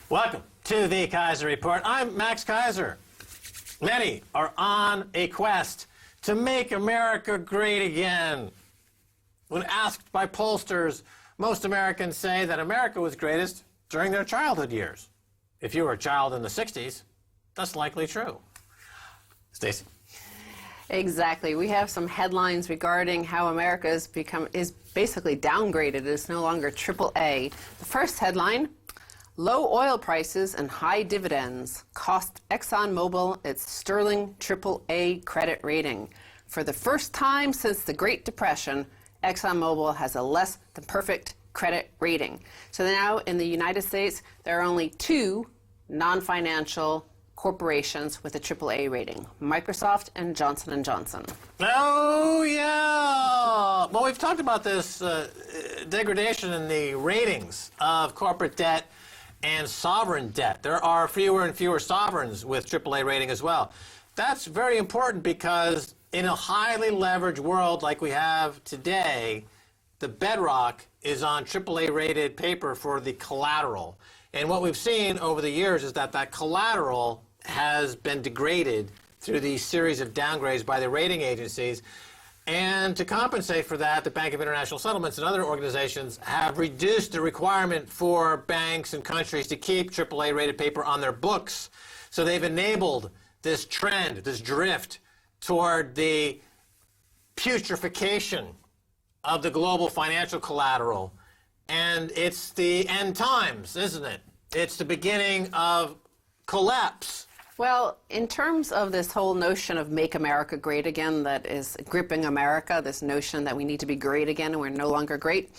Welcome to the Keiser Report. I'm Max Keiser. Many are on a quest to make America great again. When asked by pollsters, most Americans say that America was greatest during their childhood years. If you were a child in the 60s, that's likely true. Stacey. Exactly. We have some headlines regarding how America is basically downgraded. It's no longer AAA. The first headline: low oil prices and high dividends cost ExxonMobil its sterling AAA credit rating. For the first time since the Great Depression, ExxonMobil has a less than perfect credit rating. So now in the United States, there are only two non-financial corporations with a AAA rating: Microsoft and Johnson & Johnson. Oh, yeah. Well, we've talked about this degradation in the ratings of corporate debt and sovereign debt. There are fewer and fewer sovereigns with AAA rating as well. That's very important because in a highly leveraged world like we have today, the bedrock is on AAA rated paper for the collateral. And what we've seen over the years is that that collateral has been degraded through these series of downgrades by the rating agencies. And to compensate for that, the Bank of International Settlements and other organizations have reduced the requirement for banks and countries to keep AAA rated paper on their books. So they've enabled this trend, this drift toward the putrefaction of the global financial collateral. And it's the end times, isn't it? It's the beginning of collapse. Well, in terms of this whole notion of make America great again that is gripping America, this notion that we need to be great again and we're no longer great,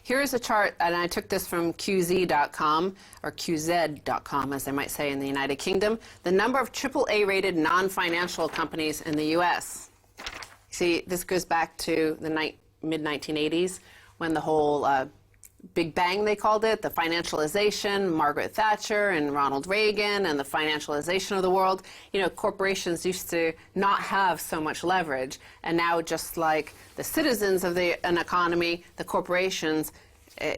here's a chart, and I took this from QZ.com, or QZ.com as they might say in the United Kingdom, the number of AAA rated non-financial companies in the U.S. See, this goes back to the mid-1980s when the whole Big Bang, they called it, the financialization, Margaret Thatcher and Ronald Reagan, and the financialization of the world. You know, corporations used to not have so much leverage, and now just like the citizens of an economy, the corporations,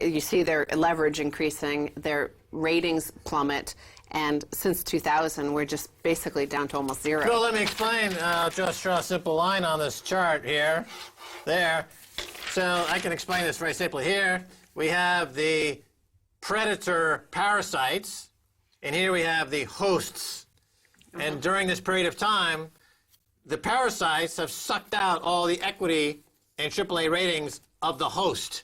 you see their leverage increasing, their ratings plummet, and since 2000, we're just basically down to almost zero. Well, let me explain. I'll just draw a simple line on this chart here, there. So I can explain this very simply here. We have the predator parasites, and here we have the hosts. And during this period of time, the parasites have sucked out all the equity and AAA ratings of the host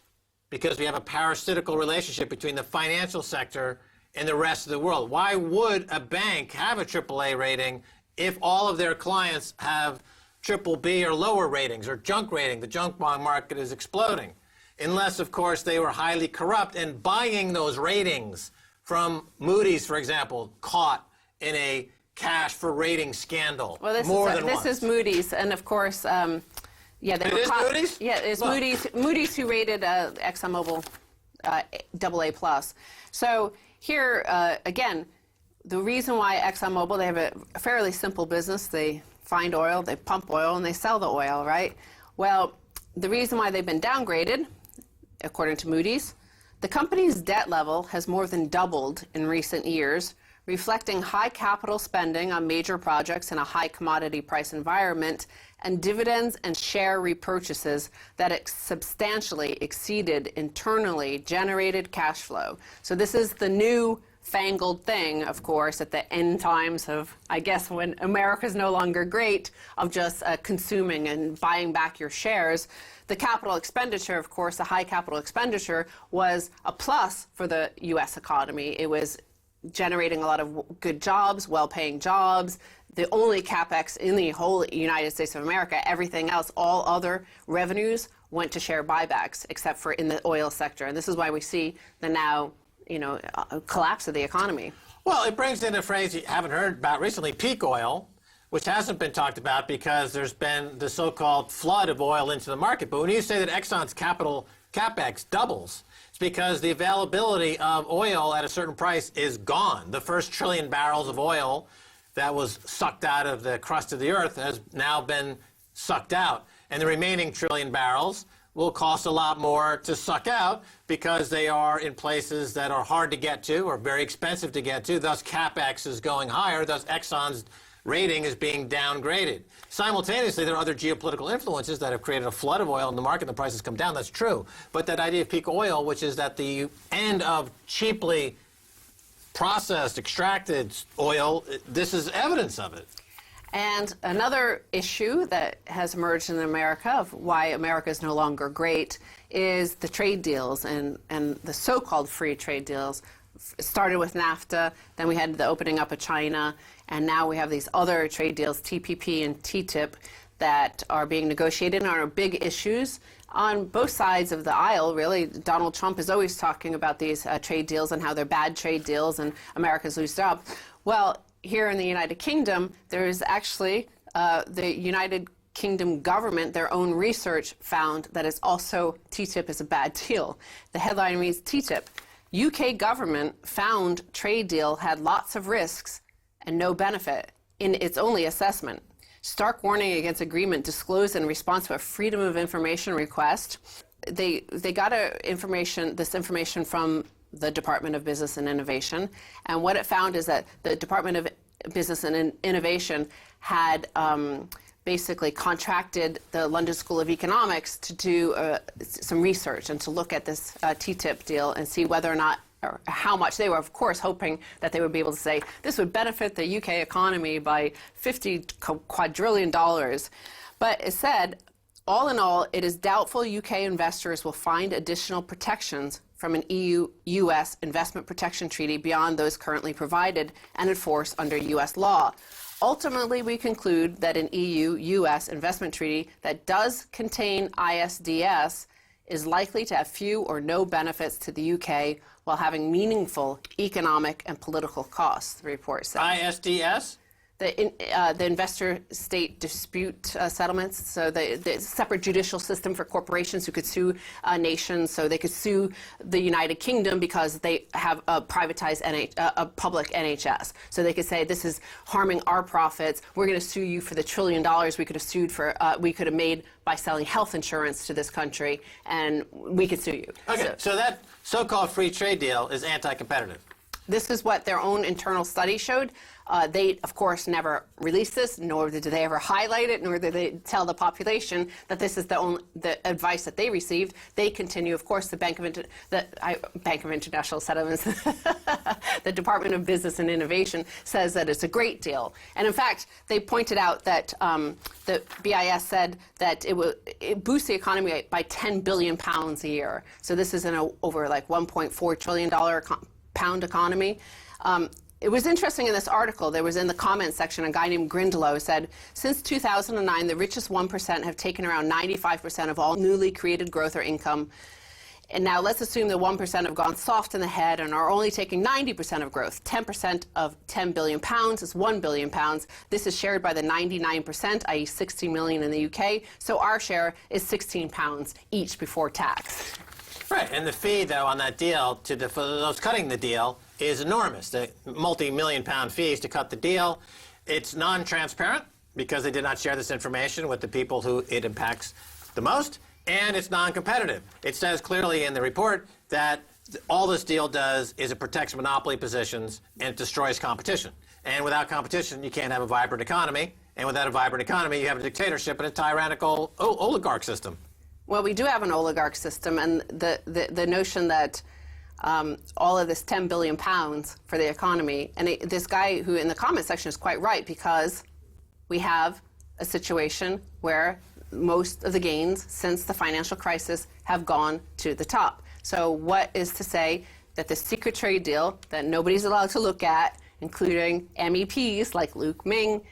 because we have a parasitical relationship between the financial sector and the rest of the world. Why would a bank have a AAA rating if all of their clients have triple B or lower ratings or junk rating? The junk bond market is exploding. Unless, of course, they were highly corrupt and buying those ratings from Moody's, for example, caught in a cash for rating scandal. Well, this is Moody's, and of course, yeah, they were caught. Moody's? Yeah, it's Moody's who rated ExxonMobil AA+. So here, again, the reason why ExxonMobil, they have a fairly simple business. They find oil, they pump oil, and they sell the oil, right? Well, the reason why they've been downgraded, according to Moody's, the company's debt level has more than doubled in recent years, reflecting high capital spending on major projects in a high commodity price environment, and dividends and share repurchases that substantially exceeded internally generated cash flow. So this is the new fangled thing, of course, at the end times of, I guess, when America's no longer great, of just consuming and buying back your shares. The capital expenditure, of course, the high capital expenditure was a plus for the U.S. economy. It was generating a lot of good jobs, well-paying jobs, the only CapEx in the whole United States of America. Everything else, all other revenues, went to share buybacks, except for in the oil sector. And this is why we see the now collapse of the economy. Well, it brings in a phrase you haven't heard about recently, peak oil, which hasn't been talked about because there's been the so-called flood of oil into the market. But when you say that Exxon's CapEx doubles, it's because the availability of oil at a certain price is gone. The first trillion barrels of oil that was sucked out of the crust of the earth has now been sucked out. And the remaining trillion barrels will cost a lot more to suck out because they are in places that are hard to get to or very expensive to get to. Thus, CapEx is going higher. Thus, Exxon's rating is being downgraded. Simultaneously, there are other geopolitical influences that have created a flood of oil in the market and the prices come down. That's true. But that idea of peak oil, which is that the end of cheaply processed, extracted oil, this is evidence of it. And another issue that has emerged in America of why America is no longer great is the trade deals and the so-called free trade deals. It started with NAFTA, then we had the opening up of China, and now we have these other trade deals, TPP and TTIP, that are being negotiated and are big issues on both sides of the aisle, really. Donald Trump is always talking about these trade deals and how they're bad trade deals and America's lose jobs. Well, here in the United Kingdom, there is actually the United Kingdom government, their own research found that it's also TTIP is a bad deal. The headline reads TTIP. UK government found trade deal had lots of risks and no benefit in its only assessment. Stark warning against agreement disclosed in response to a Freedom of Information request. They got this information from the Department of Business and Innovation, and what it found is that the Department of Business and Innovation had basically contracted the London School of Economics to do some research and to look at this TTIP deal and see whether or not, or how much. They were, of course, hoping that they would be able to say this would benefit the UK economy by $50 quadrillion. But it said, all in all, it is doubtful UK investors will find additional protections from an EU-US investment protection treaty beyond those currently provided and enforced under US law. Ultimately, we conclude that an EU-US investment treaty that does contain ISDS is likely to have few or no benefits to the UK while having meaningful economic and political costs, the report says. ISDS? The investor-state dispute settlements, so the separate judicial system for corporations who could sue nations, so they could sue the United Kingdom because they have a privatized a public NHS. So they could say, this is harming our profits, we're going to sue you for the $1 trillion we could have sued for, we could have made by selling health insurance to this country, and we could sue you. Okay, so that so-called free trade deal is anti-competitive. This is what their own internal study showed. They, of course, never released this, nor did they ever highlight it, nor did they tell the population that this is the advice that they received. They continue, of course, the Bank of International Settlements, the Department of Business and Innovation says that it's a great deal. And in fact, they pointed out that the BIS said that it boosts the economy by £10 billion a year. So this is over like $1.4 trillion pound economy. It was interesting in this article, there was in the comments section, a guy named Grindelow said, since 2009, the richest 1% have taken around 95% of all newly created growth or income. And now let's assume the 1% have gone soft in the head and are only taking 90% of growth. 10% of £10 billion is £1 billion. This is shared by the 99%, i.e. 60 million in the UK. So our share is £16 each before tax. Right, and the fee, though, on that deal for those cutting the deal is enormous. The multi-million-pound fees to cut the deal. It's non-transparent because they did not share this information with the people who it impacts the most, and it's non-competitive. It says clearly in the report that all this deal does is it protects monopoly positions and it destroys competition. And without competition, you can't have a vibrant economy, and without a vibrant economy, you have a dictatorship and a tyrannical oligarch system. Well, we do have an oligarch system, and the notion that all of this £10 billion for the economy, and this guy who in the comment section is quite right, because we have a situation where most of the gains since the financial crisis have gone to the top. So what is to say that the secret trade deal that nobody's allowed to look at, including MEPs like Luke Ming,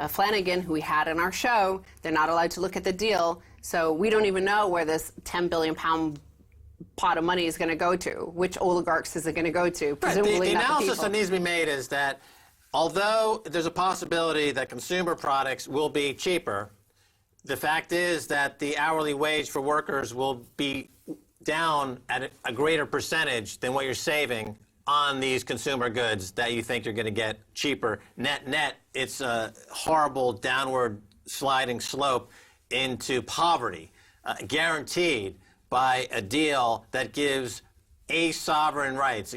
Flanagan, who we had on our show, they're not allowed to look at the deal. So we don't even know where this £10 billion pot of money is going to go to. Which oligarchs is it going to go to? Presumably the not analysis the that needs to be made is that although there's a possibility that consumer products will be cheaper, the fact is that the hourly wage for workers will be down at a greater percentage than what you're saving on these consumer goods that you think you're going to get cheaper. Net, it's a horrible downward sliding slope into poverty. guaranteed by a deal that gives sovereign rights,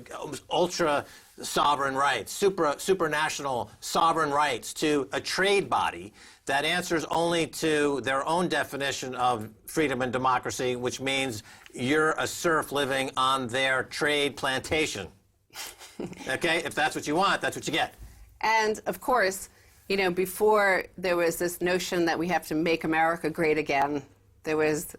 ultra sovereign rights, supranational sovereign rights to a trade body that answers only to their own definition of freedom and democracy, which means you're a serf living on their trade plantation. Okay? If that's what you want, that's what you get. And of course, you know, before there was this notion that we have to make America great again, there was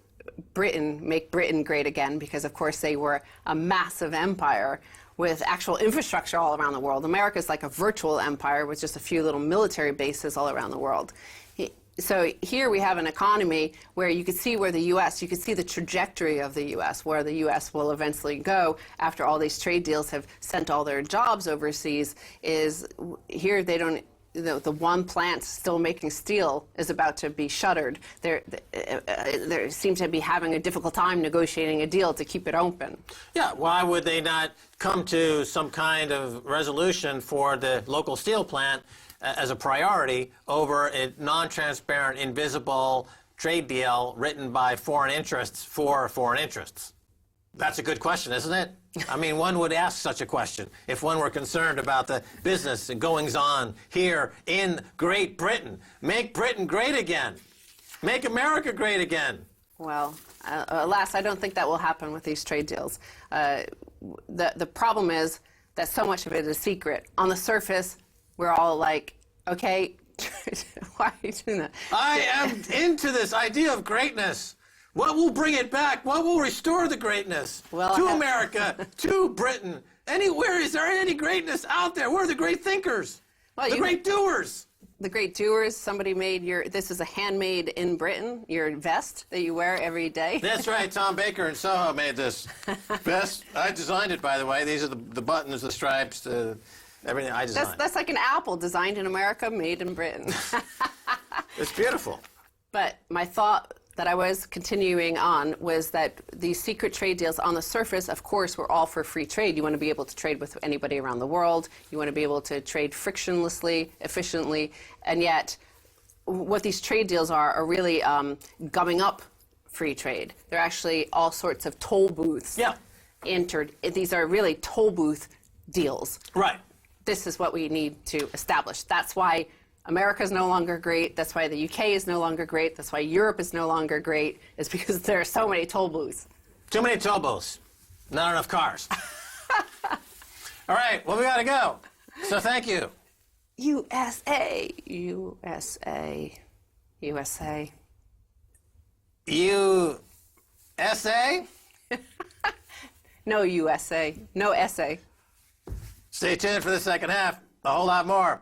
make Britain great again, because of course they were a massive empire with actual infrastructure all around the world. America's like a virtual empire with just a few little military bases all around the world. So here we have an economy where you could see where you could see the trajectory of the U.S., where the U.S. will eventually go after all these trade deals have sent all their jobs overseas. Is here they don't. The one plant still making steel is about to be shuttered. They seem to be having a difficult time negotiating a deal to keep it open. Yeah, why would they not come to some kind of resolution for the local steel plant as a priority over a non-transparent, invisible trade deal written by foreign interests for foreign interests? That's a good question, isn't it? I mean, one would ask such a question if one were concerned about the business and goings-on here in Great Britain. Make Britain great again. Make America great again. Well, alas, I don't think that will happen with these trade deals. The problem is that so much of it is secret. On the surface, we're all like, okay, why are you doing that? I am into this idea of greatness. What will bring it back? What will restore the greatness to America, to Britain? Anywhere, is there any greatness out there? Where are the great thinkers? Well, the great doers? The great doers. Somebody made this is a handmade in Britain, your vest that you wear every day. That's right. Tom Baker in Soho made this vest. I designed it, by the way. These are the buttons, the stripes, everything I designed. That's like an apple designed in America, made in Britain. It's beautiful. But my thought that I was continuing on was that these secret trade deals on the surface, of course, we're all for free trade. You want to be able to trade with anybody around the world. You want to be able to trade frictionlessly, efficiently. And yet, what these trade deals are really gumming up free trade. They're actually all sorts of toll booths entered. These are really toll booth deals. Right. This is what we need to establish. That's why America is no longer great. That's why the UK is no longer great. That's why Europe is no longer great. It's because there are so many toll booths. Too many toll booths. Not enough cars. All right, well, we got to go. So thank you. USA, USA, USA. USA? No USA. No essay. Stay tuned for the second half. A whole lot more.